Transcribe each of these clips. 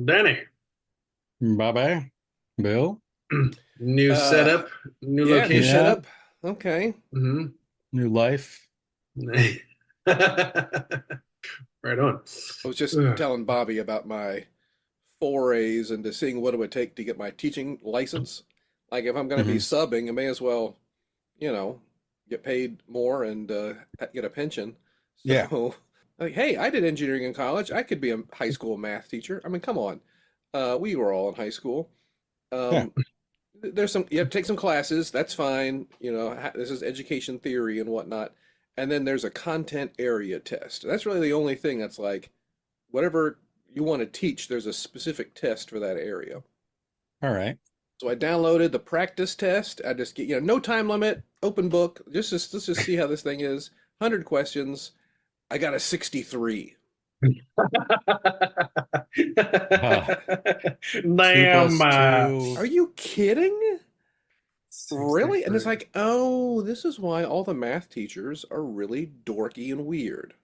Danny, Bye bye, Bill. new Uh, setup, new yeah, new Yeah, location. setup. Okay. hmm new life. Right on. I was just Ugh. telling Bobby about my forays into seeing what it would take to get my teaching license. Like, if I'm going to be Hmm. subbing, I may as well, you know, get paid more and get a pension. Yeah. So, like, hey, I did engineering in college. I could be a high school math teacher. I mean, come on. We were all in high school. Yeah. Um, there's some, you have to take some classes. That's fine. This is education theory and whatnot. And then there's a content area test. That's really the only thing that's like, whatever you want to teach, there's a specific test for that area. All right. So I downloaded the practice test. I just get, no time limit, open book. Let's just see how this thing is. 100 questions. I got a 63. Uh, two Damn. plus two. Are you kidding? Really? And it's 63. like, oh, this is why all the math teachers are really dorky and weird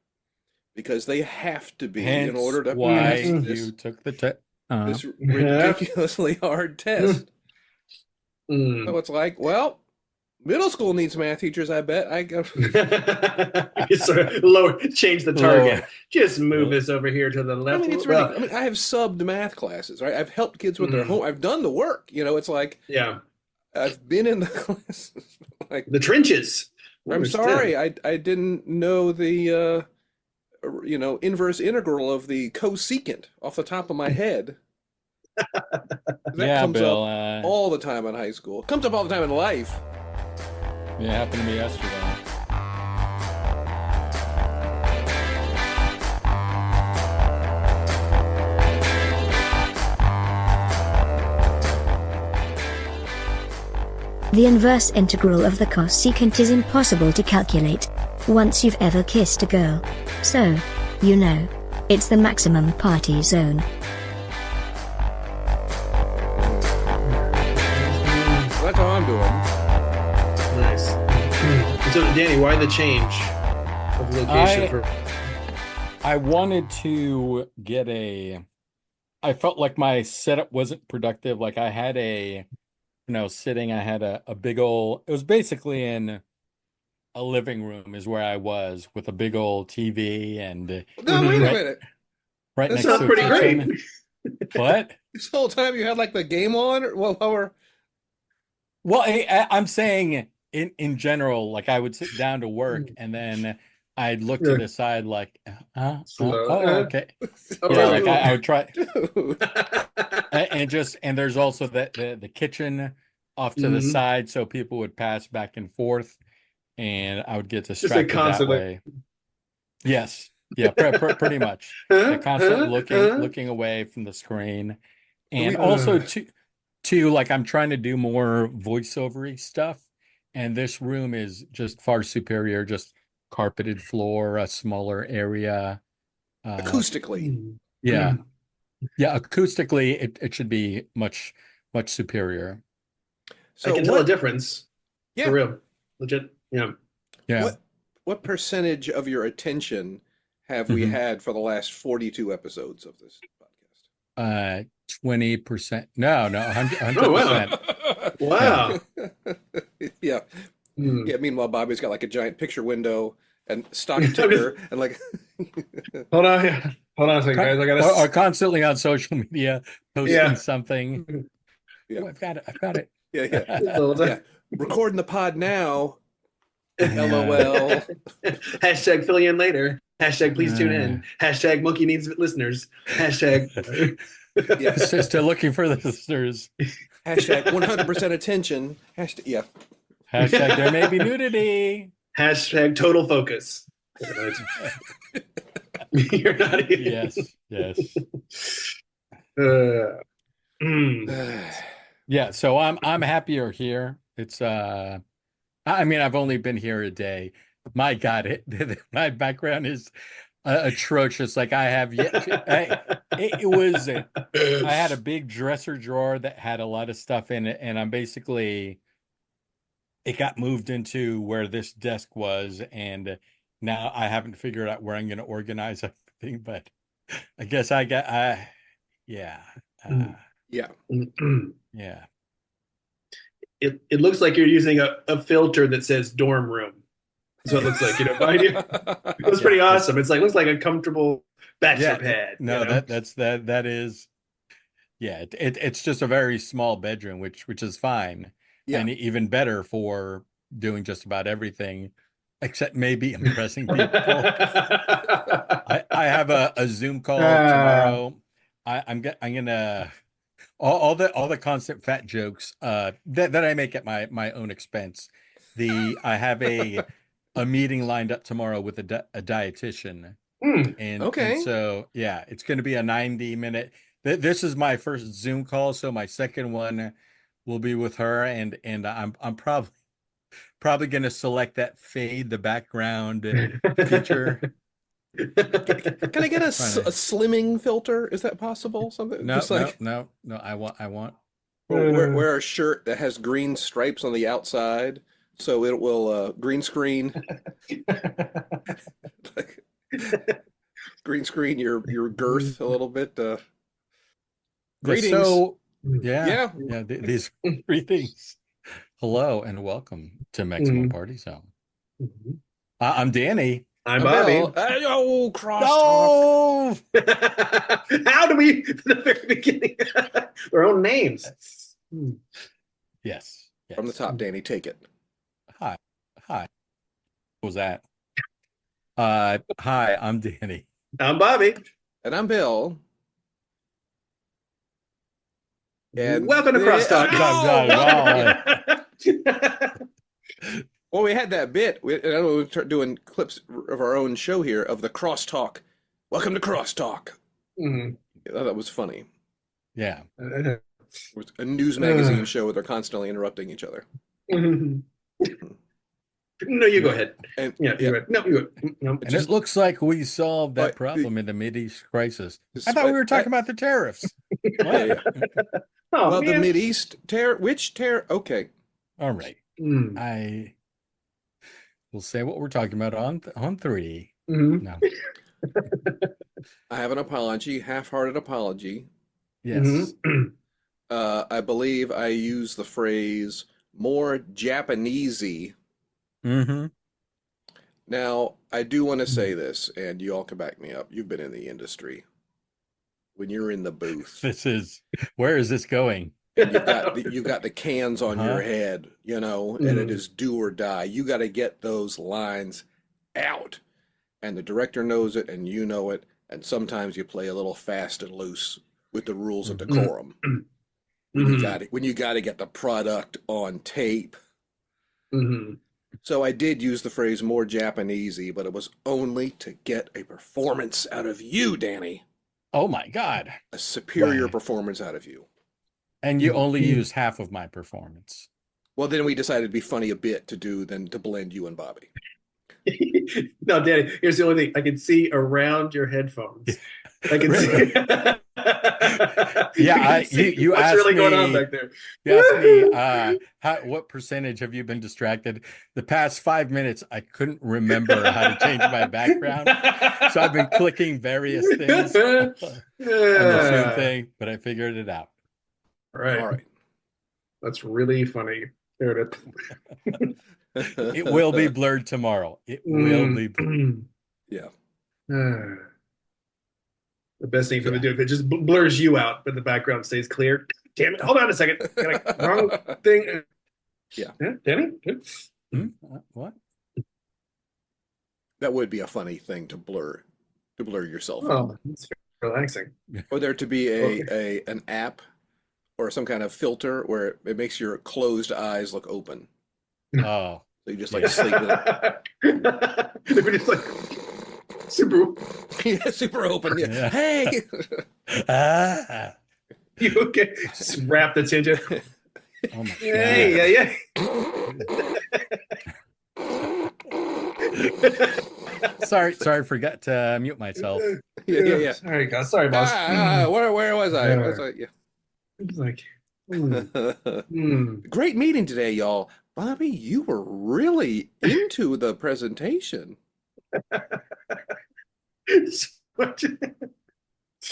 because they have to be in Hence order to pass why Mhm. you took the test. this Yeah. ridiculously hard test. So Mm. it's like, well, middle school needs math teachers, I bet. I go, You sort of lower, change the target. Lower. Just move Really? this over here to the I left. mean, it's Well, ridiculous. I mean, I have subbed math classes, right? I've helped kids with their mm, home. I've done the work. It's like yeah, I've been in the classes. Like, the trenches. I I'm understand. sorry, I didn't know the inverse integral of the cosecant off the top of my head. That Yeah, comes Bill. up all the time in high school. Comes up all the time in life. Yeah, happened to me yesterday. The inverse integral of the cosecant is impossible to calculate once you've ever kissed a girl. So, it's the maximum party zone. So that's how I'm doing. Nice. So, Danny, why the change of location I for? I wanted to get I felt like my setup wasn't productive. Like I had sitting, I had a big old, it was basically in a living room is where I was with a big old TV and No, wait a Mhm. right minute. right That This next sounds to whole a pretty time, great. kitchen. What? this whole time you had like the game on, or Well, I'm saying in general, like I would sit down to work and then I'd look to Yeah, the side like, slow. oh, okay. Yeah, like Okay. I dude, would try dude. and there's also the kitchen off to the Mhm. side so people would pass back and forth and I would get Just like distracted that constantly. way. Yes. Yeah, pretty much. Yeah, Huh? constantly Huh? Huh? looking away from the screen. And We also Uh, to like I'm trying to do more voiceovery stuff and this room is just far superior, just carpeted floor, a smaller area. Uh acoustically. mm. yeah. Yeah, acoustically it should be much superior. I So can tell a what? difference for Yeah, real. Legit. Yeah. Yeah. what percentage of your attention have we Hmm. had for the last 42 episodes of this 20%. No, Oh wow. 100%. Yeah. Wow. podcast? Yeah, Hmm. yeah. Meanwhile, Bobby's got like a giant picture window and stock I'm just- ticker and like, hold on. Yeah. Hold on a second, guys. I gotta. Are constantly on social media posting Yeah. something. yeah, Oh, I've got it. I've got it. yeah, yeah, Hold yeah. on. Recording the pod now. Yeah. LOL. Hashtag fill you in later. Hashtag please tune Uh, in. Hashtag monkey needs listeners. Hashtag. Yeah. Still looking for the listeners. Hashtag 100% attention. Hashtag, yeah. Hashtag there may be nudity. Hashtag total focus. You're not even. Yes, yes. Uh, mm. Yeah, so I'm happier here. It's I mean I've only been here a day. My God, my background is atrocious. Like I have yet to it was I had a big dresser drawer that had a lot of stuff in it, and I'm basically it got moved into where this desk was, and now I haven't figured out where I'm going to organize everything. But I guess Yeah. Yeah. Yeah. It looks like you're using a filter that says dorm room. That's what it looks like, behind you. It was pretty awesome. It's like looks like a comfortable bachelor pad. No, that is it's just a very small bedroom, which is fine. Yeah. And even better for doing just about everything except maybe impressing people. I have a Zoom call tomorrow. I'm gonna all the constant fat jokes that I make at my own expense. I have a meeting lined up tomorrow with a dietitian. And so it's going to be a 90-minute. This is my first Zoom call, so my second one will be with her, and I'm probably going to select that fade the background feature. Can I get a slimming filter? Is that possible? Something? No, just like... no. I want. Wear a shirt that has green stripes on the outside, so it will green screen. Green screen your girth a little bit. Greetings. So these greetings. Hello and welcome to Maximum Party Zone. I'm Danny. I'm Bobby. Oh, crosstalk. No! How do we, from the very beginning, our own names? Yes. From the top, Danny, take it. Hi. What was that? Hi, I'm Danny. I'm Bobby. And I'm Bill. And welcome to Crosstalk. Well, we had that bit. I know we start doing clips of our own show here of the Crosstalk. Welcome to Crosstalk. I thought that was funny. Yeah. It was a news magazine show where they're constantly interrupting each other. No, you go ahead. And, No, you go. No, and it looks like we solved that problem in the Mideast crisis. I thought we were talking about the tariffs. Oh, well, man. the Mideast tariff. Which tariff? Okay. All right. I will say what we're talking about on 3. No. I have an apology, half-hearted apology. Yes. I believe I used the phrase more Japanesey. Now, I do want to say this, and you all can back me up. You've been in the industry. When you're in the booth, where is this going? You've got the cans on your head, and it is do or die. You got to get those lines out, and the director knows it, and you know it. And sometimes you play a little fast and loose with the rules of decorum. When you got to get the product on tape. So I did use the phrase more Japanesey, but it was only to get a performance out of you, Danny. Oh my God. A superior performance out of you. And you only used half of my performance. Well, then we decided it'd be funny a bit to do than to blend you and Bobby. No, Danny, here's the only thing. I can see around your headphones. I can see. You what's asked really me, going on back there. You asked me what percentage have you been distracted? The past 5 minutes, I couldn't remember how to change my background. So I've been clicking various things on the same thing, but I figured it out. All right. That's really funny. There it is. It will be blurred tomorrow. It will be blurred. Yeah. The best thing for them to do if it just blurs you out, but the background stays clear. Damn it! Hold on a second. Wrong thing. Yeah. Danny. What? That would be a funny thing to blur yourself. Oh, it's relaxing. Or there to be an app or some kind of filter where it makes your closed eyes look open. Oh. So you just sleep with it. If it's like super, super open. Yeah. Hey. You okay? Just wrap the tinge. Oh my God. Hey, yeah. Sorry, forgot to mute myself. Yeah. Sorry, God. Sorry, boss. Where was I? It's like, Great meeting today, y'all. Bobby, you were really into the presentation.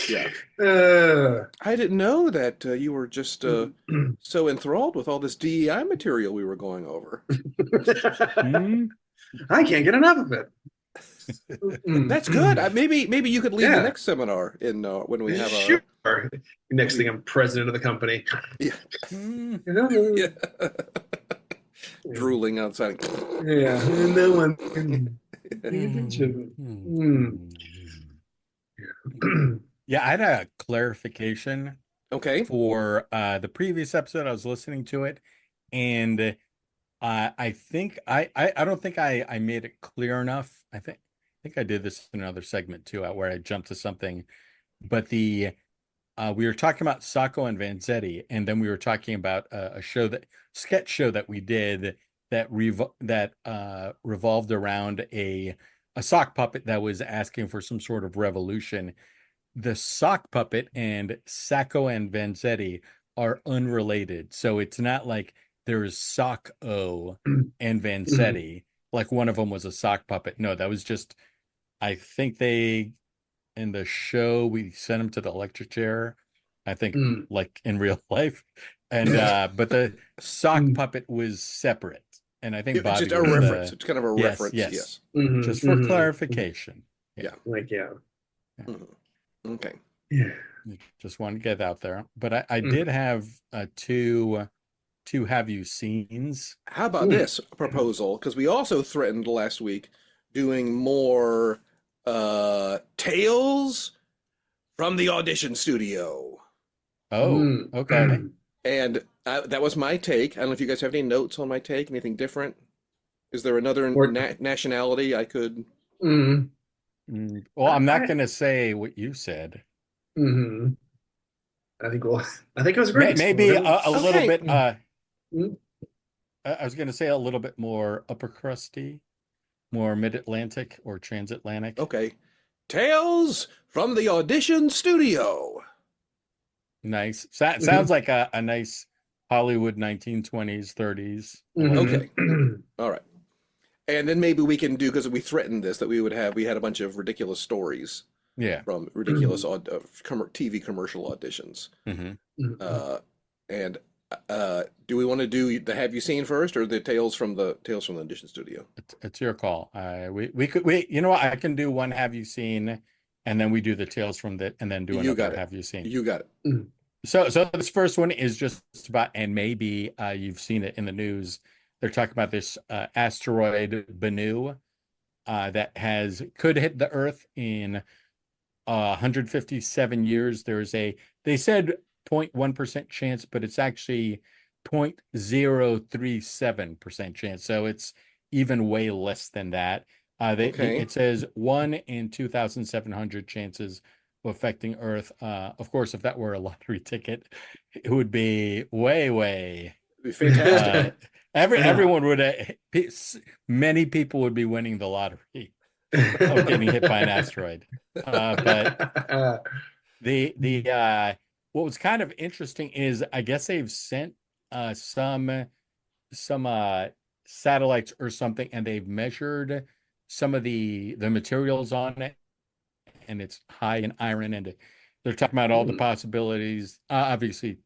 Yeah. Uh, I didn't know that you were just so enthralled with all this DEI material we were going over. Hmm? I can't get enough of it. That's good. Maybe you could lead the Yeah, next seminar in when we have sure. Next we thing, I'm president of the company. yeah Hmm. yeah drooling outside. Yeah, and no one can pay Hmm. attention. Hmm. Yeah, I had a clarification Okay. for the previous episode. I was listening to it, and I think I don't think I made it clear enough. I think I did this in another segment too, where I jumped to something. But we were talking about Sacco and Vanzetti, and then we were talking about a sketch show that we did that revolved around a sock puppet that was asking for some sort of revolution. The sock puppet and Sacco and Vanzetti are unrelated. So it's not like there's Sock-O and Vanzetti, like one of them was a sock puppet. No, that was just, I think in the show, we sent him to the electric chair, I think, like in real life. And, but the sock puppet was separate. And I think It's Bobby just a was reference. It's kind of a reference. yes, Yes. just for clarification. Yeah. Like, yeah. Mhm. Okay. Yeah. Just want to get out there. But I did have two have you seens. How about this proposal? Because we also threatened last week doing more tales from the audition studio. Oh, okay. And that was my take. I don't know if you guys have any notes on my take, anything different. Is there another nationality I could? Well, I'm not going to say what you said. I think it was great. Maybe a little Okay. bit. I was going to say a little bit more upper crusty, more mid-Atlantic or transatlantic. Okay. Tales from the audition studio. Nice. Sounds like a nice Hollywood 1920s, 30s. Okay. All right. And then maybe we can do, because we threatened this, that we had a bunch of ridiculous stories Yeah. from ridiculous TV commercial auditions. And do we want to do the Have You Seen first, or the Tales from the audition studio? It's your call. We you know what? I can do one Have You Seen, and then we do the Tales from the, and then do another Have You Seen. You got it. So this first one is just about, and maybe you've seen it in the news. They're talking about this asteroid Bennu that could hit the Earth in 157 years. They said 0.1% chance, but it's actually 0.037% chance. So it's even way less than that. It says 1 in 2,700 chances of affecting Earth. Of course, if that were a lottery ticket, it would be way. It'd be fantastic. Everyone would. Many people would be winning the lottery of getting hit by an asteroid. But what was kind of interesting is, I guess they've sent some satellites or something, and they've measured some of the materials on it, and it's high in iron, and they're talking about all the possibilities. Obviously,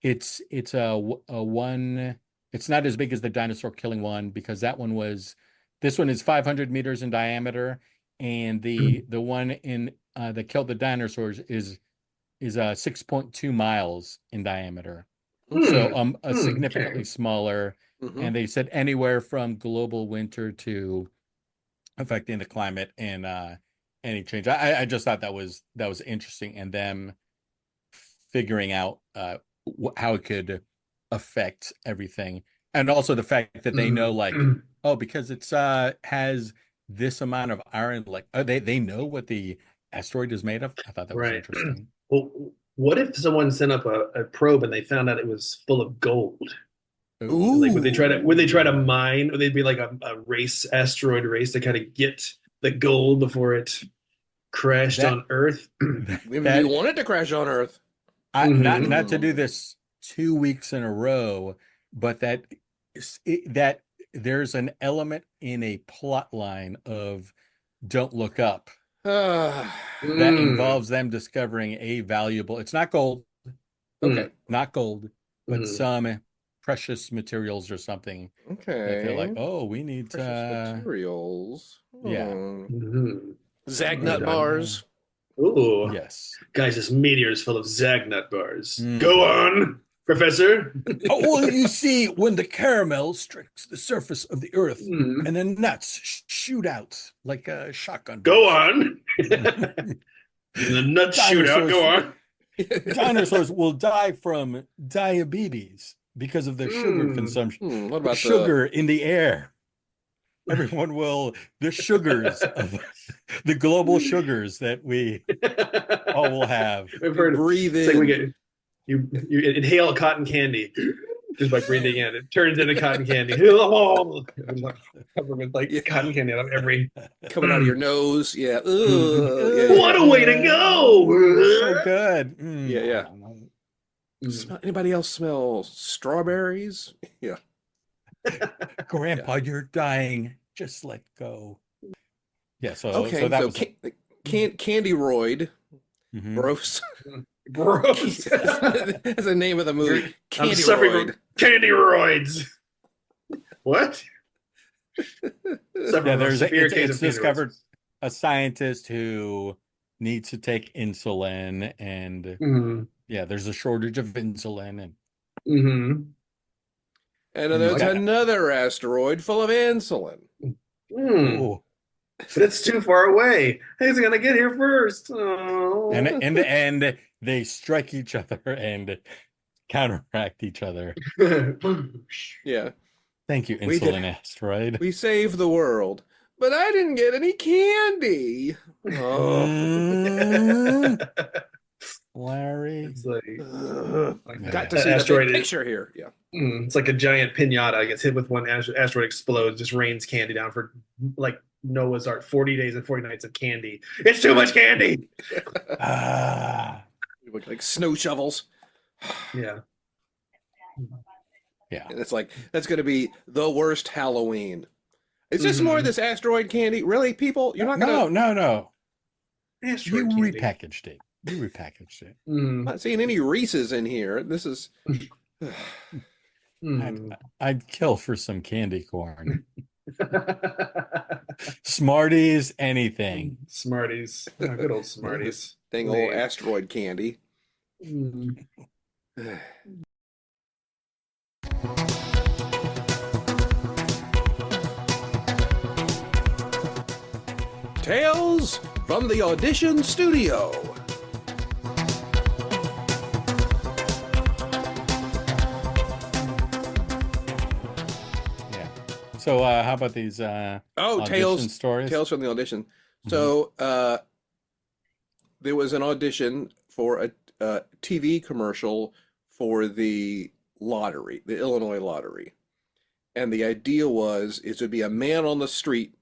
it's a one. It's not as big as the dinosaur killing one, because this one is 500 meters in diameter, and the one that killed the dinosaurs is 6.2 miles in diameter. So significantly smaller. And they said anywhere from global winter to affecting the climate and any change. I just thought that was interesting, and them figuring out how it could affect everything, and also the fact that they know, like, because it's has this amount of iron, like they know what the asteroid is made of. I thought that was interesting. Well, what if someone sent up a probe and they found out it was full of gold? Ooh. Like, would they try to mine? Would they be like a asteroid race to kind of get the gold before it crashed on Earth? We wanted to crash on Earth. Not to do this 2 weeks in a row, but that there's an element in a plot line of Don't Look Up Uh, that involves them discovering a valuable, it's not gold, okay. not gold, but Mm. some precious materials or something that they're like, Okay. oh, we need Precious to, materials. yeah. Mhm. Zagnut Right on. bars. Ooh. Yes. Guys, this meteor is full of Zagnut bars. Mm. Go on, Professor. Oh, well, you see, when the caramel strikes the surface of the earth Mm. and then nuts shoot out like a shotgun. Go burst. on. The nut shootout. Go on. Dinosaurs will die from diabetes because of their sugar consumption. What about Sugar in the air. Everyone will, the sugars of the global sugars that we all will have. We've heard breathe it's in? like we get you inhale cotton candy just by breathing in. It turns into cotton candy. Covered with like cotton candy out of every coming out of your nose? Yeah. Ugh. What a way to go! So good. Yeah. Anybody else smell strawberries? Yeah. Grandpa, you're dying. Just let go. Yeah. So Okay. that So, was Candyroid. Mhm. Gross. Gross. That's the name of the movie. I'm suffering Candyroid. from candyroids. What? Yeah, it's discovered a scientist who needs to take insulin, and yeah, there's a shortage of insulin, and And then there's Okay. another asteroid full of insulin. oh, But it's too far away. Who's gonna get here first? Oh. and in the end, they strike each other and counteract each other. Yeah. Thank you, We did- insulin asteroid. We saved the world. But I didn't get any candy. Oh. Larry. It's like, Got to see the asteroid big is- picture here. Yeah. It's like a giant pinata. It gets hit with one asteroid, explodes, just rains candy down for like Noah's Ark, 40 days and 40 nights of candy. It's too much candy. Ah, Like snow shovels. Yeah. yeah. And it's like, that's going to be the worst Halloween. Is this more of this asteroid candy? Really, people? You're not going to... No. Asteroid You candy. repackaged it. I'm not seeing any Reese's in here. This is... I'd kill for some candy corn. Smarties, anything. Smarties. Oh, good old Smarties. Dang old asteroid candy. Tales from the Audition Studio. Yeah. So how about these audition Tales stories? Tales from the Audition. So there was an audition for a TV commercial for the lottery, the Illinois lottery. And the idea was it would be a man on the street,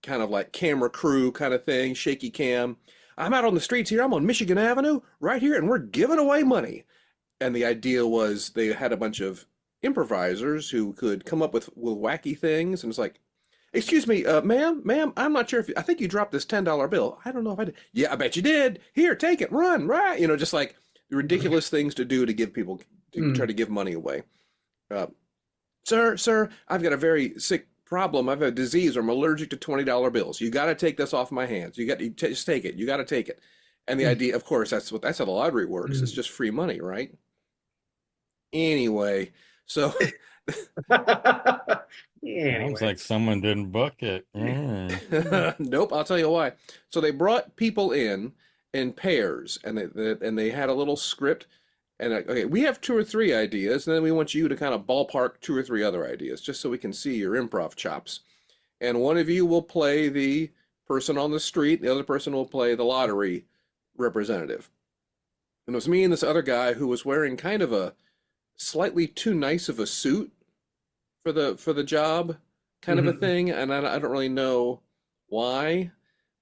kind of like camera crew kind of thing, shaky cam. I'm out on the streets here. I'm on Michigan Avenue right here, and we're giving away money. And the idea was they had a bunch of improvisers who could come up with wacky things. And it's like, excuse me, ma'am, I'm not sure if I think you dropped this $10 bill. I don't know if I did. Yeah, I bet you did. Here, take it, run, right? You know, just like ridiculous things to do to give people, to try to give money away. Sir, I've got a very sick problem. I've a disease, or I'm allergic to $20 bills. You got to take this off my hands. You just take it. You got to take it. And the idea, of course, that's how the lottery works. It's just free money, right? Anyway, so Sounds like someone didn't book it. nope, I'll tell you why. So they brought people in pairs, and they had a little script. And okay, we have 2 or 3 ideas, and then we want you to kind of ballpark 2 or 3 other ideas, just so we can see your improv chops. And one of you will play the person on the street, the other person will play the lottery representative. And it was me and this other guy who was wearing kind of a slightly too nice of a suit for the job, kind of a thing. And I don't really know why,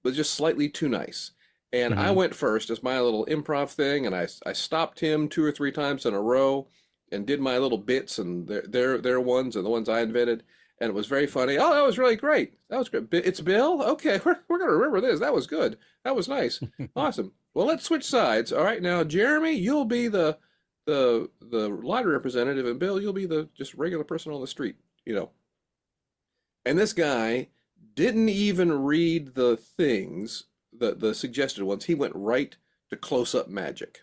but just slightly too nice. And I went first as my little improv thing, and I stopped him 2 or 3 times in a row and did my little bits and their ones and the ones I invented. and it was very funny. Oh, that was really great. That was great. It's Bill. Okay, we're gonna remember this. That was good. That was nice. Awesome. Well, let's switch sides. All right, now Jeremy, you'll be the lottery representative, and Bill, you'll be the just regular person on the street. And this guy didn't even read the things, the suggested ones. He went right to close-up magic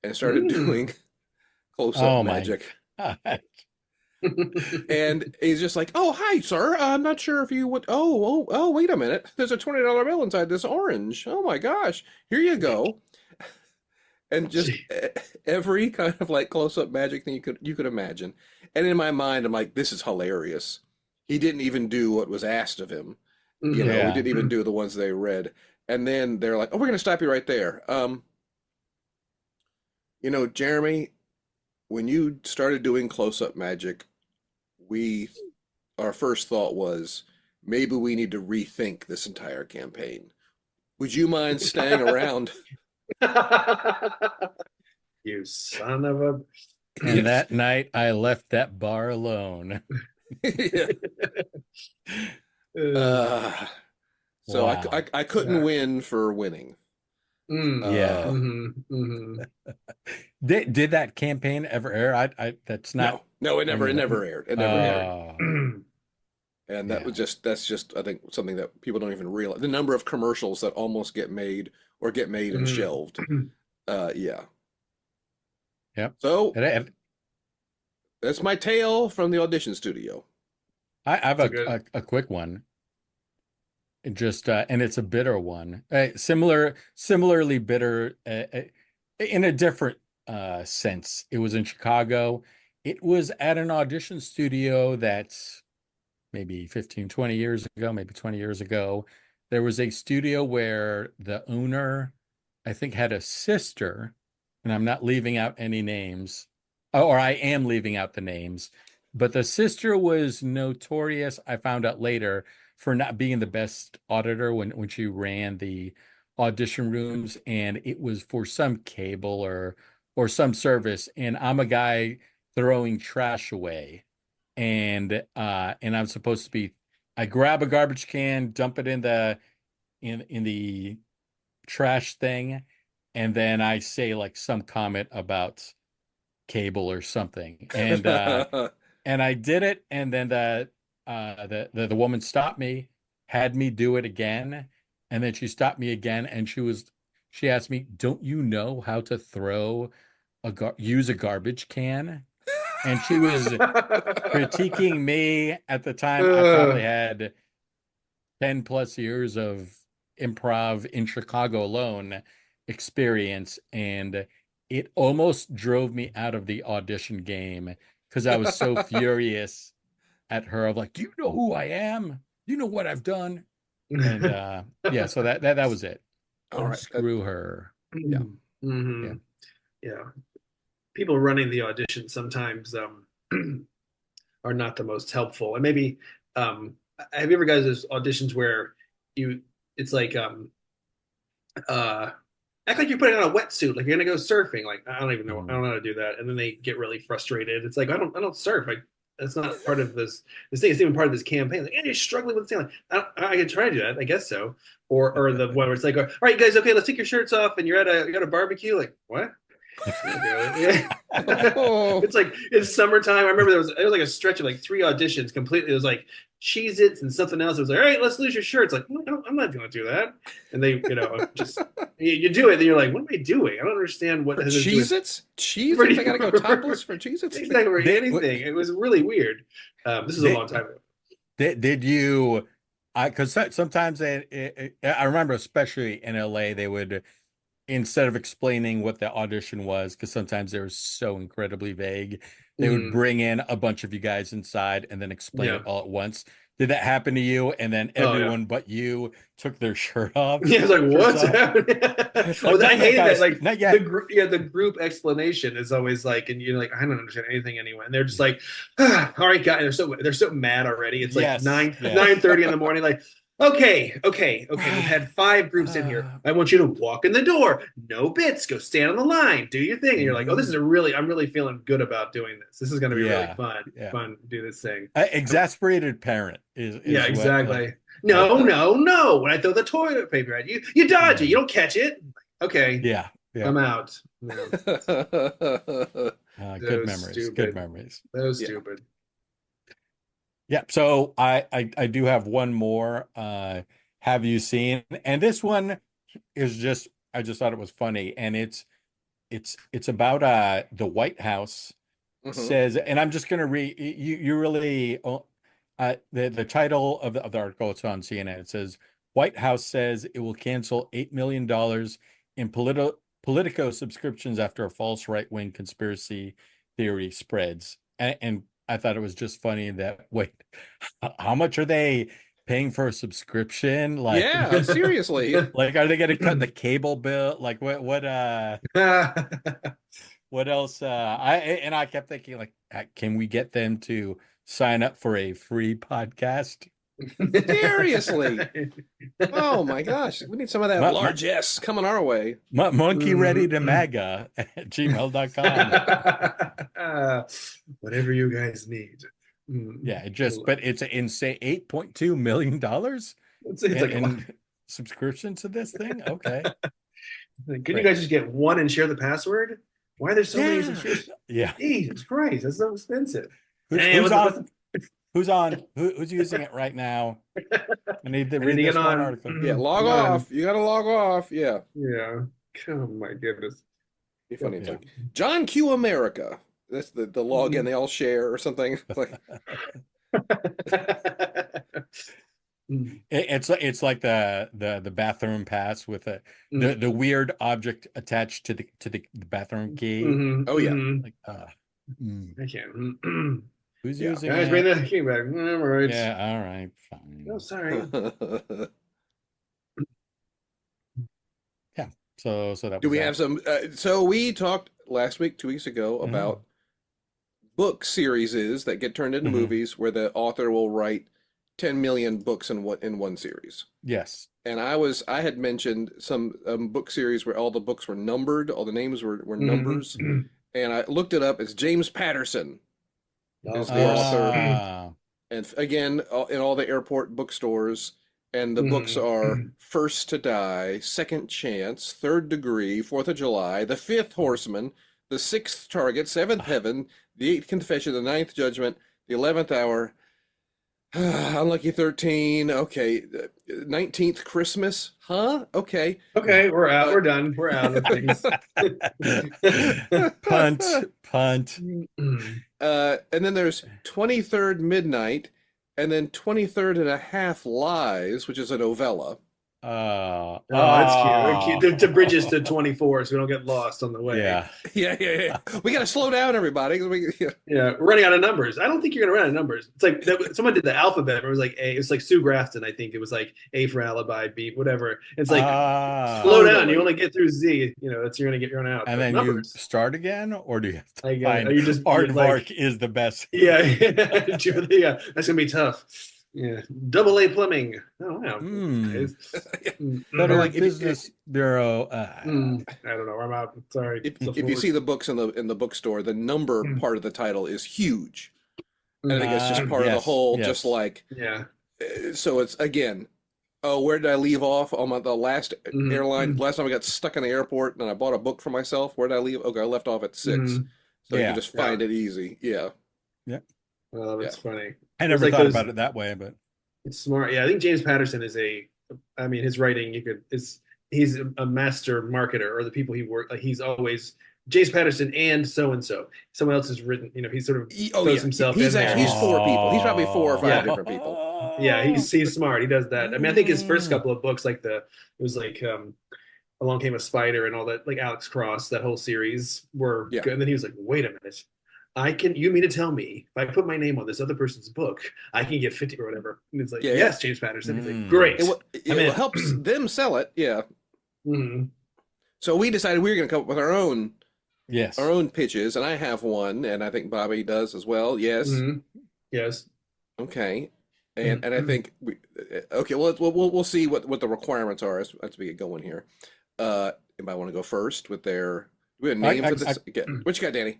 and started doing close-up magic. And he's just like, "Oh, hi, sir. I'm not sure if you would. Oh, wait a minute. There's a $20 bill inside this orange. Oh my gosh. Here you go." And just every kind of like close-up magic thing you could imagine. And in my mind, I'm like, this is hilarious. He didn't even do what was asked of him. He didn't even do the ones they read. And then they're like, "Oh, we're going to stop you right there. Jeremy, when you started doing close-up magic, our first thought was, maybe we need to rethink this entire campaign. Would you mind staying around?" You son of a... And that night, I left that bar alone. So wow. I couldn't win for winning. Yeah. Did that campaign ever air? That's not. No, it never aired. It never aired. And that's just I think something that people don't even realize. The number of commercials that almost get made and shelved. Yeah. Yep. So that's my tale from the audition studio. I have a quick one. Just and it's a bitter one. Similarly bitter in a different sense. It was in Chicago. It was at an audition studio that's maybe 15, 20 years ago, maybe 20 years ago. There was a studio where the owner, I think, had a sister, and I'm not leaving out any names, or I am leaving out the names, but the sister was notorious, I found out later, for not being the best auditor when she ran the audition rooms, and it was for some cable or some service, and I'm a guy throwing trash away, and I'm supposed to be, I grab a garbage can, dump it in the trash thing, and then I say like some comment about cable or something, and and I did it, and then the woman stopped me, had me do it again, and then she stopped me again, and she asked me, "Don't you know how to use a garbage can?" And she was critiquing me at the time. I probably had 10 plus years of improv in Chicago alone experience, and it almost drove me out of the audition game because I was so furious at her. Of like, "Do you know who I am? Do you know what I've done?" And so that was it. All right, screw her. Yeah. Mm-hmm. Yeah. People running the audition sometimes are not the most helpful. And maybe have you ever guys those auditions where it's like act like you're putting on a wetsuit, like you're gonna go surfing. Like, I don't even know, I don't know how to do that. And then they get really frustrated. It's like, I don't surf. That's not part of this thing. It's even part of this campaign. Like, you're struggling with the thing. Like, I can try to do that, I guess so. Or the one where it's like, "All right, guys, okay, let's take your shirts off," and you're at a barbecue. Like, what? It's like it's summertime. I remember it was like a stretch of like 3 auditions completely. It was like Cheez-Its and something else. It was like, "All right, let's lose your shirts." Like, I'm not going to do that. And they, just you do it. Then you're like, "What am I doing? I don't understand what Cheez-Its. Cheez-Its. I gotta go topless for Cheez-Its. Exactly. Anything. It was really weird. This is a long time ago. Did you? Because sometimes I remember, especially in LA, they would, instead of explaining what the audition was, because sometimes they were so incredibly vague, they would bring in a bunch of you guys inside and then explain it all at once. Did that happen to you? And then everyone but you took their shirt off? Yeah, it's like, what's happening? I hated that. Like, the group explanation is always like, and you're like, I don't understand anything anyway. And they're just like, all right, guys, they're so mad already. It's like 9:30 in the morning. Like, Okay. We've had 5 groups in here. I want you to walk in the door. No bits. Go stand on the line. Do your thing. And you're like, oh, this is I'm really feeling good about doing this. This is going to be really fun. Yeah. Fun to do this thing. Exasperated parent is yeah, what, exactly. No. When I throw the toilet paper at you, you dodge it. You don't catch it. Okay. Yeah. I'm out. No. Good memories. Good memories. That was stupid. Yeah. So I do have one more. Have you seen? And this one is just I just thought it was funny, and it's about the White House says, and I'm just gonna read. You really the title of the article. It's on CNN. It says White House says it will cancel $8 million in Politico subscriptions after a false right-wing conspiracy theory spreads. And I thought it was just funny that, wait, how much are they paying for a subscription? Like, yeah, seriously. Like, are they going to cut the cable bill? Like, what else? I kept thinking, like, can we get them to sign up for a free podcast? Seriously. Oh my gosh. We need some of that largesse coming our way. monkeyreadytomaga at gmail.com. Whatever you guys need. Yeah, but it's an insane $8.2 million in subscription to this thing. Okay. Couldn't you guys just get one and share the password? Why are there so many subscriptions? Yeah. Jesus Christ, that's so expensive. Who's using it right now? I need to read this one article. Yeah, log off. You gotta log off. Yeah. Yeah. Oh my goodness. Be funny. It's like John Q America. That's the login they all share or something. It's like the bathroom pass with the weird object attached to the bathroom key. Oh yeah. Like I can't. Who's using guys, it? bring the key back. All right. Yeah, all right, fine. Oh, sorry. Yeah. So that. Do we have some? So we talked last week, 2 weeks ago, about book series that get turned into movies, where the author will write 10 million books in one series. Yes. And I had mentioned some book series where all the books were numbered, all the names were numbers, and I looked it up. It's James Patterson is the author, and again in all the airport bookstores. And the books are First to Die, Second Chance, Third Degree, 4th of July, The Fifth Horseman, The Sixth Target, Seventh Heaven, The Eighth Confession, The Ninth Judgment, The 11th Hour, Unlucky 13, okay, 19th Christmas, huh? Okay. Okay, we're out. We're done. We're out of things. Punt. And then there's 23rd Midnight, and then 23rd and a Half Lies, which is a novella. That's cute. The bridges to 24, so we don't get lost on the way. Yeah. We got to slow down, everybody. We're running out of numbers. I don't think you're gonna run out of numbers. It's like someone did the alphabet. It was like A. It's like Sue Grafton. I think it was like A for alibi, B, whatever. It's like slow down. You only get through Z. That's you're gonna get run out. And then numbers. You start again, or do you have to find? You just Aardvark is the best. Yeah, that's gonna be tough. Yeah, double A plumbing. Oh wow. Better Business Bureau. I don't know. I'm out. Sorry. If you see the books in the bookstore, the number part of the title is huge. And I think it's just part of the whole. Just like So it's again. Oh, where did I leave off on the last airline? Last time I got stuck in the airport and I bought a book for myself. Where did I leave? Okay, I left off at 6. So you can just find it easy. Yeah. Well, that's funny. I never thought about it that way, but it's smart. Yeah, I think James Patterson is his writing, he's a master marketer, or the people he worked, like he's always James Patterson and so. Someone else has written, he sort of throws himself in there. He's 4 people. He's probably 4 or 5 different people. Yeah, he's smart. He does that. I mean, I think his first couple of books, like Along Came a Spider and all that, like Alex Cross, that whole series were good. And then he was like, wait a minute. You mean to tell me if I put my name on this other person's book, I can get 50 or whatever? And it's like, yes, James Patterson. He's like, great. It helps them sell it. Yeah. So we decided we were going to come up with our own pitches, and I have one, and I think Bobby does as well. Yes. Yes. Okay. And I think okay, well we'll see what the requirements are as we get going here. Anybody want to go first with their we have a name for this? What you got, Danny?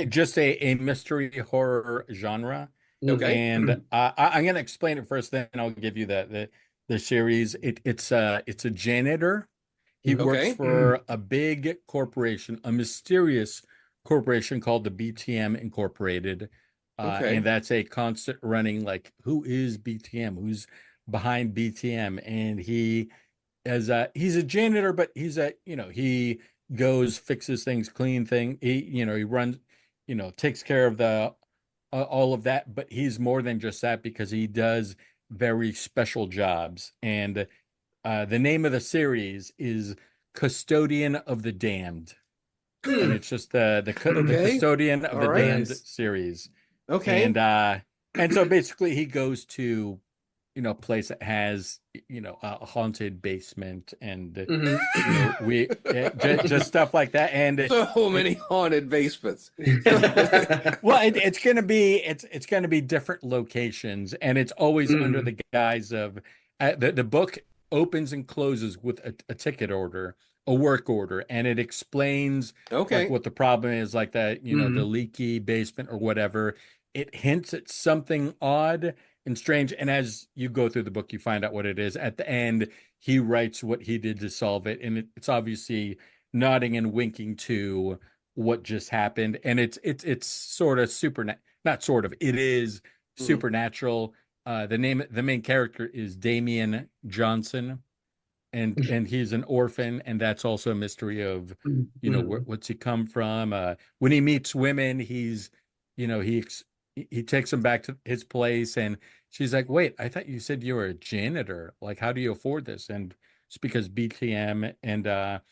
Just a mystery horror genre. Okay. And I'm going to explain it first, then I'll give you the series. It's a janitor. He works for a big corporation, a mysterious corporation called the BTM Incorporated. And that's a constant running, like, who is BTM? Who's behind BTM? And he's a janitor, but he goes, fixes things, he runs, takes care of all of that, but he's more than just that because he does very special jobs. And the name of the series is Custodian of the Damned. And it's just the Custodian of the Damned series. Okay. And so basically he goes to a place that has a haunted basement and just stuff like that. And so many haunted basements. Well, it's gonna be different locations, and it's always under the guise of the book opens and closes with a ticket order, a work order, and it explains like what the problem is, like that the leaky basement or whatever. It hints at something odd and strange, and as you go through the book, you find out what it is. At the end, he writes what he did to solve it, and it's obviously nodding and winking to what just happened. And it's sort of not sort of, it is supernatural. The main character is Damian Johnson, and he's an orphan, and that's also a mystery of what's he come from. When he meets women, he takes them back to his place, and she's like, wait, I thought you said you were a janitor. Like, how do you afford this? And it's because BTM. And at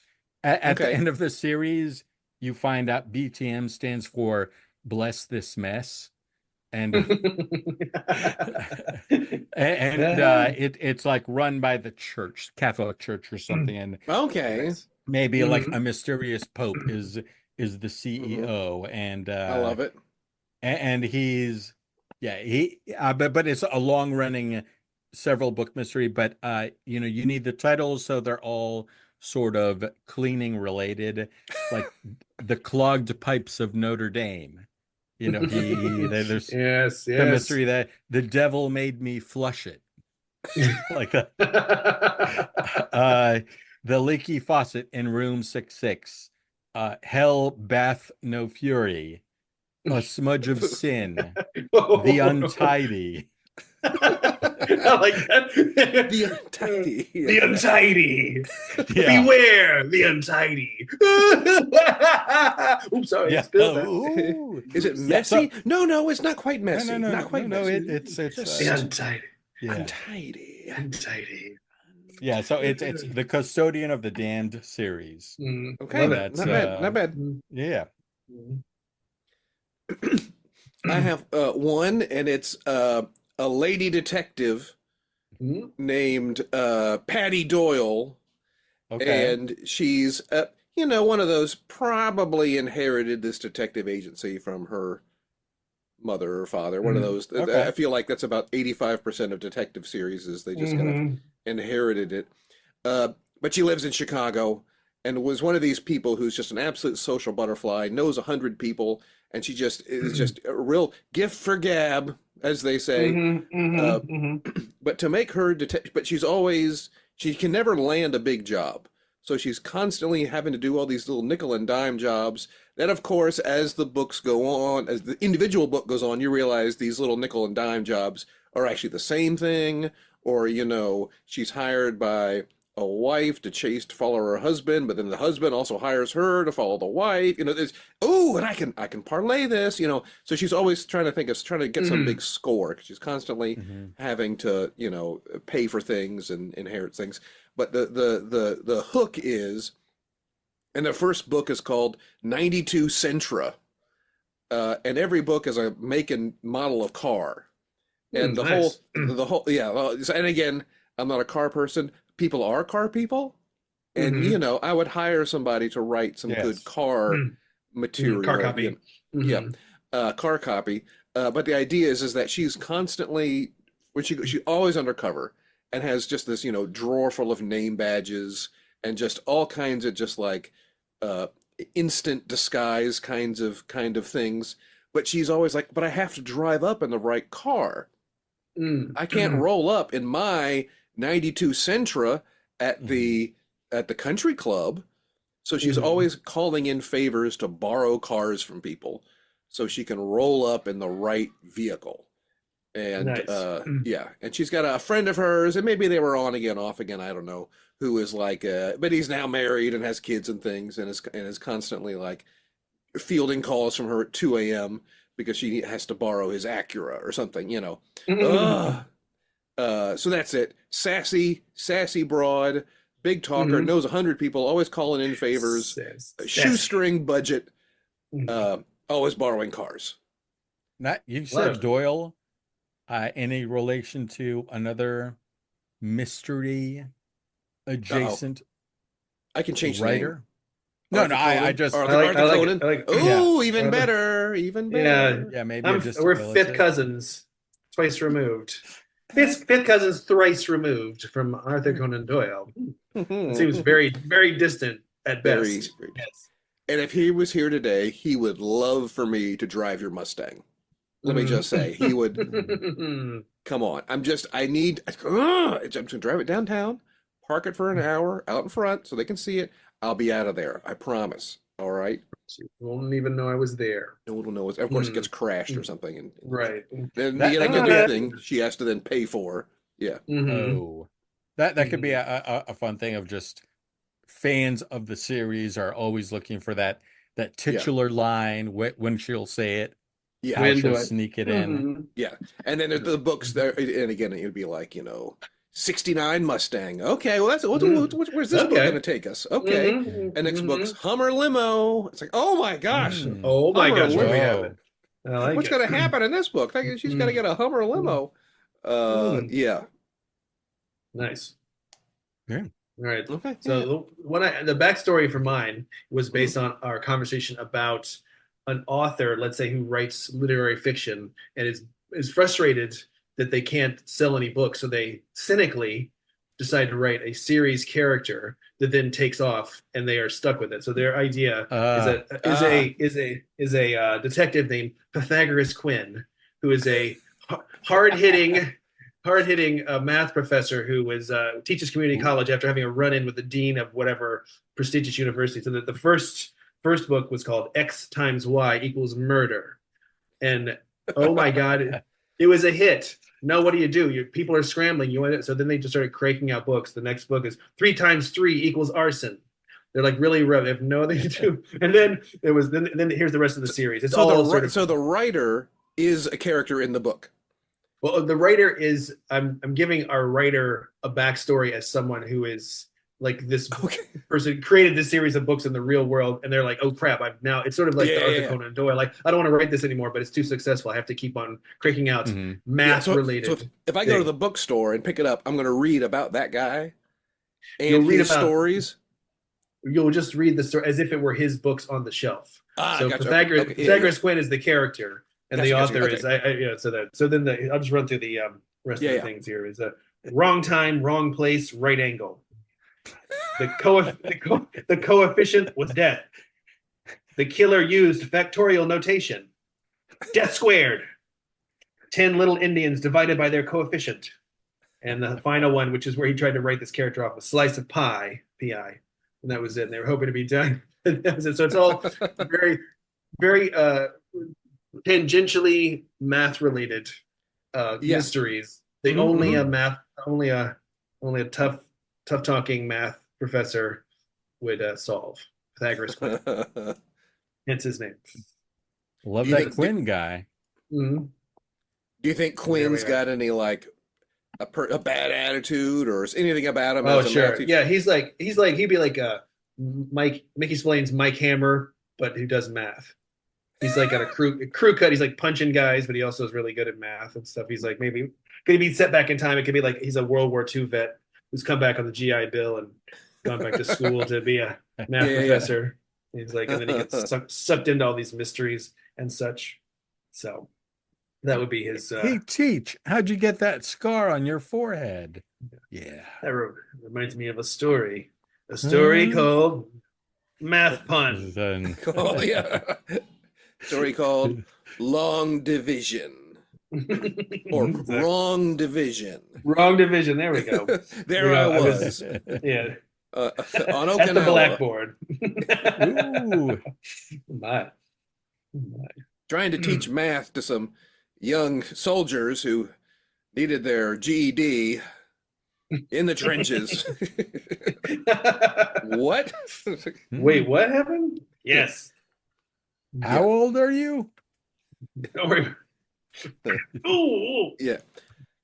the end of the series, you find out BTM stands for Bless This Mess. And it's like run by the church, Catholic Church or something. And maybe like a mysterious pope is the CEO. And I love it. And he's but it's a long running several book mystery, but you need the titles, so they're all sort of cleaning related, like the clogged pipes of Notre Dame. There's the mystery that the devil made me flush it, like that. The leaky faucet in room 66, hell bath no fury, a smudge of sin, the untidy. I like that. The untidy. The untidy. Yeah. Beware the untidy. Oops, sorry. Yeah. Is it messy? No, it's not quite messy. No, not quite messy. It's the untidy. Yeah. Untidy. Yeah, so it's the Custodian of the Damned series. Okay, not bad. Yeah. I have one, and it's a lady detective named Patty Doyle, and she's one of those probably inherited this detective agency from her mother or father. One of those. I feel like that's about 85% of detective series is they just kind of inherited it. But she lives in Chicago and was one of these people who's just an absolute social butterfly, knows 100 people, and she just is just a real gift for gab, as they say. But to make her but she can never land a big job. So she's constantly having to do all these little nickel and dime jobs. Then, of course, as the books go on, as the individual book goes on, you realize these little nickel and dime jobs are actually the same thing. Or, she's hired by a wife to follow her husband, but then the husband also hires her to follow the wife. And I can parlay this. So she's always trying to get some big score, because she's constantly having to pay for things and inherit things. But the hook is, and the first book is called 92 Sentra, and every book is a make and model of car, and the whole and again, I'm not a car person. People are car people, and I would hire somebody to write some good car material. Car copy. Car copy. But the idea is that she's constantly when she always undercover and has just this drawer full of name badges and just all kinds of just like uh, instant disguise kind of things. But she's always like, but I have to drive up in the right car. I can't roll up in my '92 Sentra at the country club. So she's always calling in favors to borrow cars from people so she can roll up in the right vehicle. And Nice. yeah, and she's got a friend of hers, and maybe they were on again, off again, I don't know, who is like, but he's now married and has kids and things, and is constantly like fielding calls from her at 2 a.m. because she has to borrow his Acura or something. Ugh. So that's it. Sassy broad, big talker, knows 100 people, always calling in favors, shoestring budget, always borrowing cars. Not you said Doyle. Any relation to another mystery adjacent I can change writer? The name. No, I just Arthur Conan. Oh, even better. yeah, maybe we're fifth cousins, twice removed. Fifth cousins, thrice removed from Arthur Conan Doyle. It seems very, very distant at best. Very. Yes. And if he was here today, he would love for me to drive your Mustang. Let me just say, he would. Come on, I'm going to drive it downtown, park it for an hour out in front so they can see it. I'll be out of there. I promise. All right. You won't even know I was there. No one will know. Of course, it gets crashed or something. And Right. Then the thing she has to then pay for. Yeah. Oh, that could be a fun thing of just fans of the series are always looking for that titular line when she'll say it. Yeah, how she'll sneak it in. Yeah, and then there's the books there, and again, it would be like 69 Mustang. Okay, well where's this book going to take us? Okay, and next book's Hummer Limo. It's like, oh my gosh, oh my gosh, Hummer limo. What's going to happen in this book? She's got to get a Hummer Limo. Yeah, nice. Yeah. All right. Okay. So the backstory for mine was based on our conversation about an author, let's say, who writes literary fiction and is frustrated that they can't sell any books, so they cynically decide to write a series character that then takes off, and they are stuck with it. So their idea is a detective named Pythagoras Quinn, who is a hard-hitting math professor who teaches community college after having a run-in with the dean of whatever prestigious university. So that the first book was called X times Y equals murder. And oh my God, it was a hit. No, what do you do? People are scrambling. So then they just started cranking out books. The next book is 3 times 3 equals arson. They're like really they have no other to do. And then then here's the rest of the series. It's so the writer is a character in the book. Well, the writer is I'm giving our writer a backstory as someone who is like this person created this series of books in the real world, and they're like, oh crap, it's sort of like the Arthur Conan Doyle, like I don't want to write this anymore, but it's too successful. I have to keep on cranking out math related. So if I go to the bookstore and pick it up, I'm going to read about that guy and read stories. You'll just read the story as if it were his books on the shelf. So gotcha. Pythagoras Quinn is the character, and the author is So then I'll just run through the rest of the things here. Is wrong time, wrong place, right angle. The coefficient was death. The killer used factorial notation. Death squared. 10 little Indians divided by their coefficient. And the final one, which is where he tried to write this character off, a slice of pie, P-I. And that was it. And they were hoping to be done. That was it. So it's all very, very tangentially math-related mysteries. They only a tough-talking math professor would solve. Pythagoras Quinn. Hence his name. Love that Quinn guy. Do you think Quinn's got any like a bad attitude or anything about him? Oh, sure. Yeah, he'd be like Mickey Spillane's Mike Hammer, but who does math. He's like got a crew cut. He's like punching guys, but he also is really good at math and stuff. He's like maybe could he be set back in time? It could be like he's a World War II vet who's come back on the GI Bill and gone back to school to be a math professor. He's like, and then he gets sucked into all these mysteries and such. So, That would be his. Hey, Teach, how'd you get that scar on your forehead? Yeah. That reminds me of a story. A story called Math Pun. Then Oh yeah. Story called Long Division or Exactly. Wrong Division. Wrong division. There we go. There Yeah, I I was- was Yeah, on at the Okinawa, blackboard. Ooh. My. trying to teach math to some young soldiers who needed their GED in the trenches. What? Wait, what happened? Yes. How old are you? Ooh. Yeah.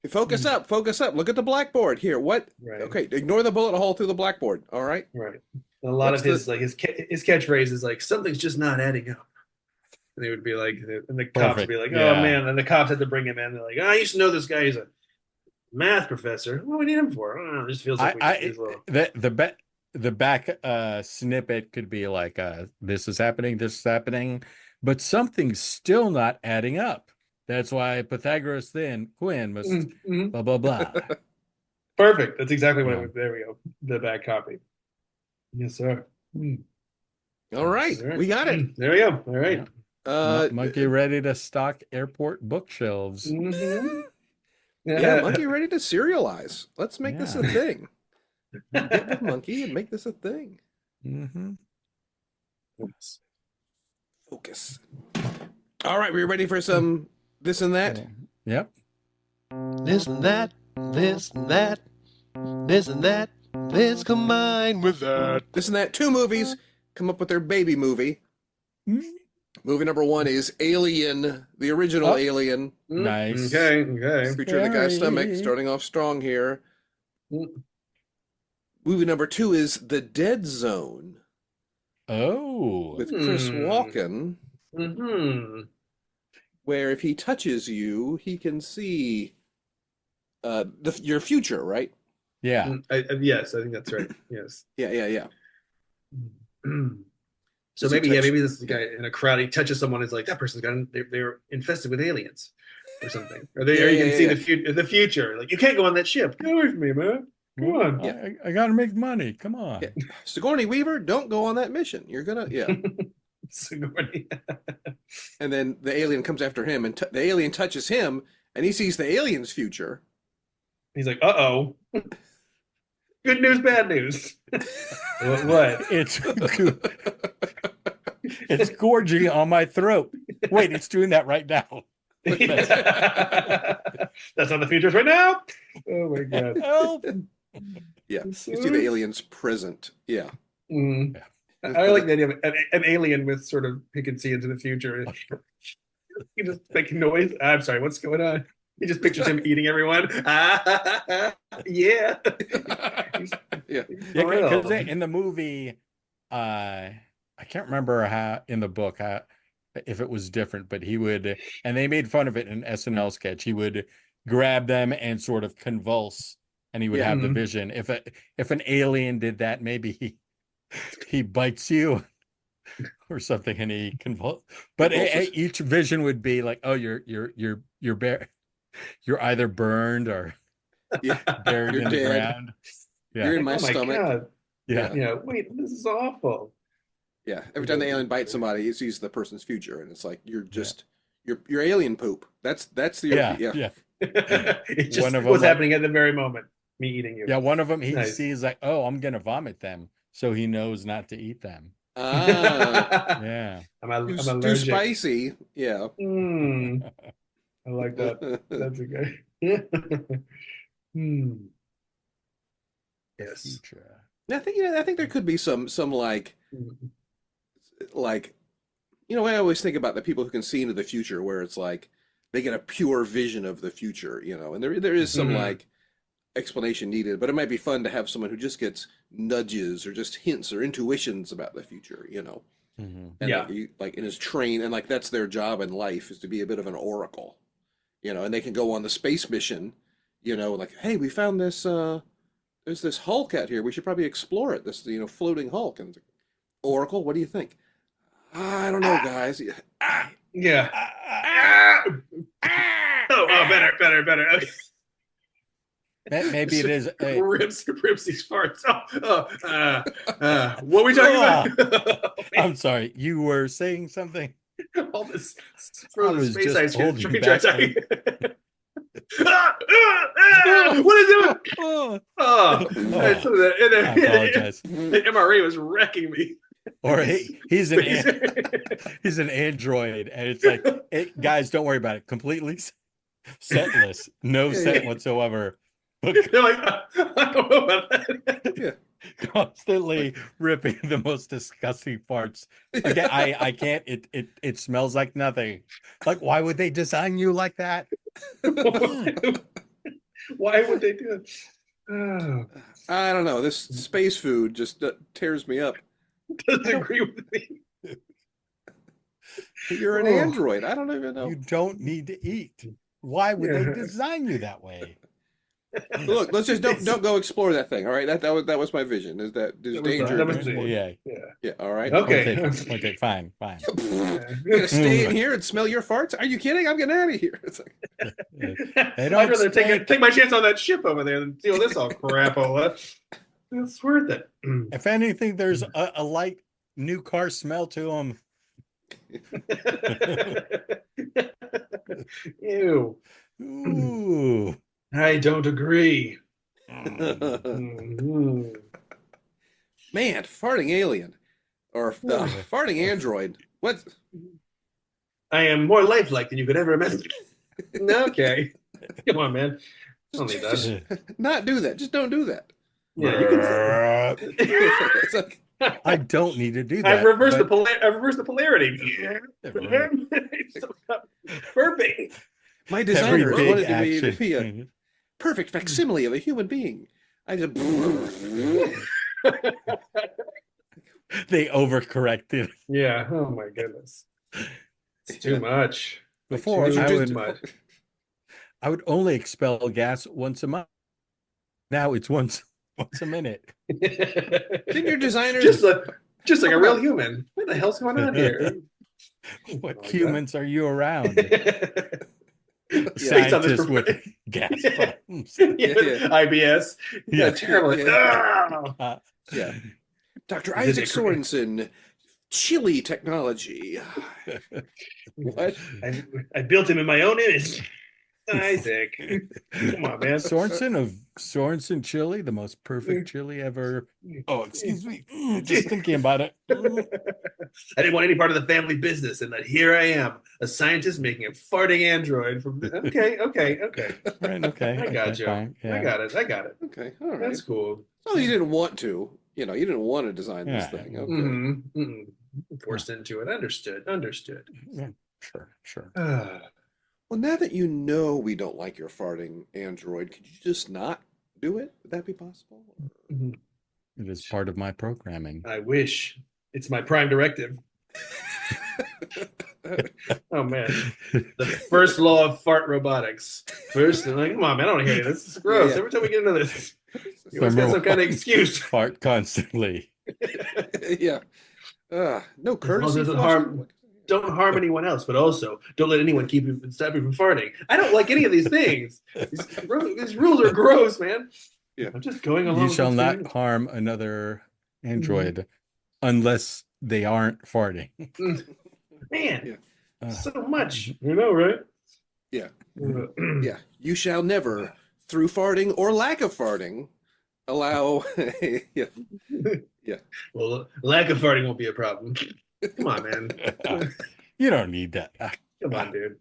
Focus up, focus up. Look at the blackboard here. What? Right. Okay, ignore the bullet hole through the blackboard. All right. Right. A lot What's of his his catchphrase is like something's just not adding up. And they would be like, and the cops would be like, Perfect. "Oh Yeah. man!" And the cops had to bring him in. They're like, "I used to know this guy. He's a math professor. What do we need him for?" I don't know. It just feels like he's a little. The back snippet could be like, this is happening, but something's still not adding up. That's why Pythagoras Quinn must Mhm. blah blah blah. Perfect. That's exactly what Yeah. it was. There we go. The back copy. Yes, sir. All right. All right. We got it. There we go. All right. Monkey ready to stock airport bookshelves. Mhm. Yeah, Monkey ready to serialize. Let's make this a Yeah. thing. Get with Monkey and make this a thing. Mm-hmm. Focus. All right, we ready for some this and that? Yep. This and that, this and that, this and that, this combined with that. This and that. Two movies come up with their baby movie. Movie number one is Alien, the original Oh. Alien. Nice. Okay. Feature of the guy's stomach, Scary. starting off strong here. Mm. Movie number two is The Dead Zone Oh. with Chris Walken, Mm-hmm. where if he touches you, he can see your future, right? Yeah. Yes, I think that's right. Yes. Yeah. So Does he touch- maybe this guy in a crowd, he touches someone, is like, that person's got, they're infested with aliens or something. Or Yeah, you can yeah, see yeah. the future. Like, you can't go on that ship. Get away from me, man. Come on. Yeah. I gotta make money. Come on. Yeah. Sigourney Weaver, don't go on that mission. You're gonna, yeah. Sigourney. And then the alien comes after him, and the alien touches him, and he sees the alien's future. He's like, uh-oh. Good news, bad news. What? It's it's gorging on my throat. Wait, it's doing that right now. That's not the futures right now. Oh my god. Help. Yeah, you see the alien's present. Yeah. Mm. I like the idea of an alien with sort of he can see into the future. He just making noise. I'm sorry, what's going on? He just pictures him eating everyone. Yeah. Yeah. Yeah, For because real. in the movie, I can't remember how in the book if it was different, but he would, and they made fun of it in an SNL sketch. He would grab them and sort of convulse, and he would Yeah. have the Mhm. vision. If an alien did that, maybe he bites you or something, and he convulse. But Convulses. each vision would be like, oh, you're either burned or Yeah. buried You're in the dead. ground. Yeah, You're in my Oh my stomach. god. yeah. Yeah, wait, this is awful. Yeah. Every time the alien bites somebody, he sees the person's future, and it's like you're just you're alien poop. That's the Yeah. It's just One of what's them, like- happening at the very moment. Me eating you. Yeah, one of them he Nice. sees like, oh, I'm gonna vomit them, so he knows not to eat them. Ah, Yeah, I'm too allergic. spicy. Yeah. Mm, I like that. That's a good. Hmm. Yes. future. I think there could be some like I always think about the people who can see into the future, where it's like they get a pure vision of the future, and there is some Mhm. like explanation needed, but it might be fun to have someone who just gets nudges or just hints or intuitions about the future, Mhm. and Yeah. like in his train, and like that's their job in life, is to be a bit of an oracle, and they can go on the space mission, like, hey, we found this there's this Hulk out here, we should probably explore it, this floating Hulk, and it's like, Oracle, what do you think? I don't know, guys. Yeah. Better. Okay. Maybe it is. Rips these farts. What were we talking about? I'm sorry. You were saying something. All this I frozen was space just ice cream. holding back. What is it? Oh, Oh, I apologize. The MRE was wrecking me. Or he's an android, and it's like, guys, don't worry about it. Completely scentless, no scent whatsoever. But They're like, I don't know about that. Yeah. constantly ripping the most disgusting farts. Again, I can't. It smells like nothing. Like, why would they design you like that? Why would they do it? Oh, I don't know. This space food just tears me up. doesn't agree with me. You're an android. I don't even know. You don't need to eat. Why would they design you that way? Look, let's just don't go explore that thing. All right, that was my vision. Is that there's danger? that was Yeah. Yeah. All right. Okay. Okay. Fine. You're gonna stay in here and smell your farts? Are you kidding? I'm getting out of here. It's like, I'd rather take my chance on that ship over there than deal with this all crapola. It's worth it. If anything, there's a light new car smell to them. Ew. Ooh. I don't agree. man, farting alien or farting android. What? I am more lifelike than you could ever imagine. Okay. Come on, man. Don't need that. Not do that. Just don't do that. Yeah, you can. It's like, I don't need to do that. I've reversed but- the polarity. Burping. my Every designer big wanted to action. be a perfect facsimile of a human being. I just They overcorrected. Yeah. Oh my goodness. It's too much. Before Too I would much. I would only expel gas once a month. Now it's once a minute. didn't your designer just like a real human. What the hell's going on here? What Oh my humans are you around? Based on this Scientists with gas problems. IBS. Yeah, terrible. Yeah. Yeah. Dr. Is it Isaac Sorensen, chili technology. What? I built him in my own image. Isaac. Come on, man. Sorensen of Sorensen chili, the most perfect chili ever. Oh, excuse me. Just thinking about it. I didn't want any part of the family business, and that here I am, a scientist making a farting android from. Okay. Right, okay. I got okay, you. fine, yeah. I got it. Okay, all right. That's cool. Well, you didn't want to. You didn't want to design this Yeah. thing. Okay. Forced into it. Understood. Yeah, sure. Well, now that you know we don't like your farting android, could you just not do it? Would that be possible? It is part of my programming. I wish. It's my prime directive. Oh man, the first law of fart robotics. First, I'm like, come on, man, I don't want to hear this. This is gross. Yeah. Every time we get into this, you always got some kind of excuse. Fart constantly. Yeah. No courtesy. doesn't for harm- Don't harm anyone else, but also don't let anyone stop you from farting. I don't like any of these things. These rules are gross, man. Yeah. I'm just going along. You with shall what's not going on. harm another android unless they aren't farting. Man, Uh, so much. You know, right? Yeah. Yeah. You shall never, through farting or lack of farting, allow. Yeah. Well, lack of farting won't be a problem. Come on, man. You don't need that. Come on, dude.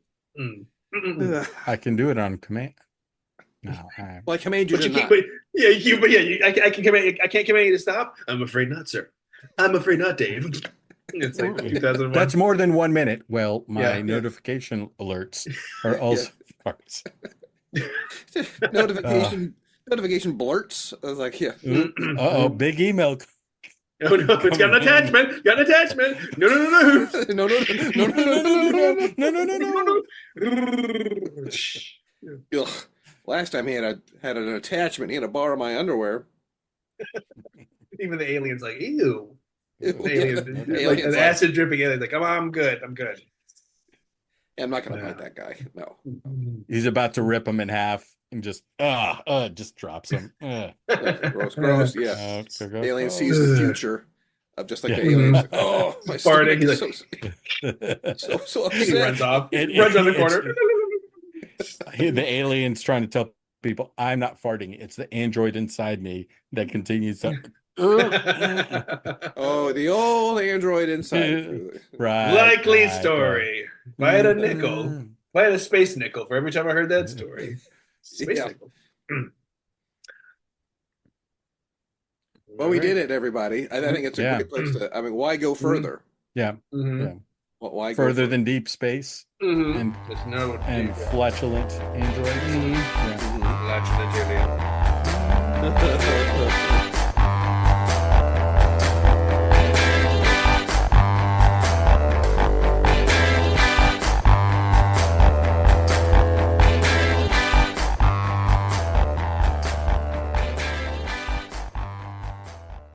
I can do it on command. No, Well, I command you But to you not. can't. I can command. I can't command you to stop. I'm afraid not, sir. I'm afraid not, Dave. It's like 2001. that's more than 1 minute. Well, my Yeah. notification alerts are also farts. Notification blurts. I was like, yeah. Uh-oh, big email. Oh no, it's got an attachment. Got an attachment. No. No. Ugh. Last time he had an attachment. He had to borrow my underwear. Even the alien's like, ew. Ew. The alien, like Alien's an like- acid dripping alien. Like, I'm good. Yeah, I'm not gonna Yeah. bite that guy. No. He's about to rip him in half and just drops him. Gross. Yeah. Go, The alien go. sees the future of just like Yeah. the aliens. Like, oh, my Farting, stomach he's is so he upset. runs off. It- Runs on the it's- corner. The alien's trying to tell people, I'm not farting. It's the android inside me that continues to. Oh, the old android inside. Right. Likely right, story. If I had a nickel, if I had a space nickel for every time I heard that story. Space Yeah. nickel. Well, we did it, everybody. I think it's a Yeah. great place to. I mean, why go further? Yeah. Mm-hmm. Yeah. Why go Further than deep space Mm-hmm. and There's no and flatulent androids. Mm-hmm. Yeah. Flatulent alien. further?